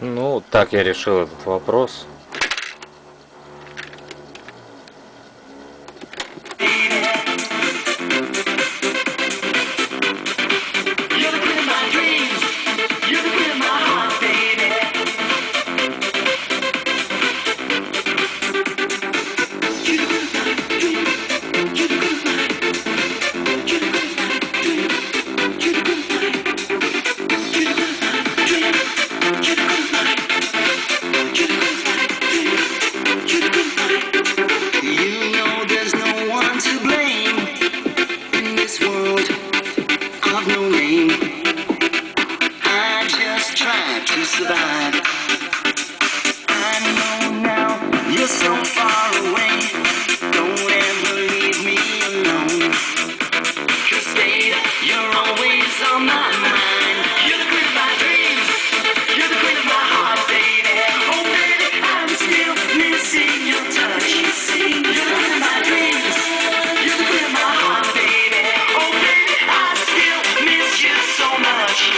Ну, так я решил этот вопрос. I've no name. I just try to survive.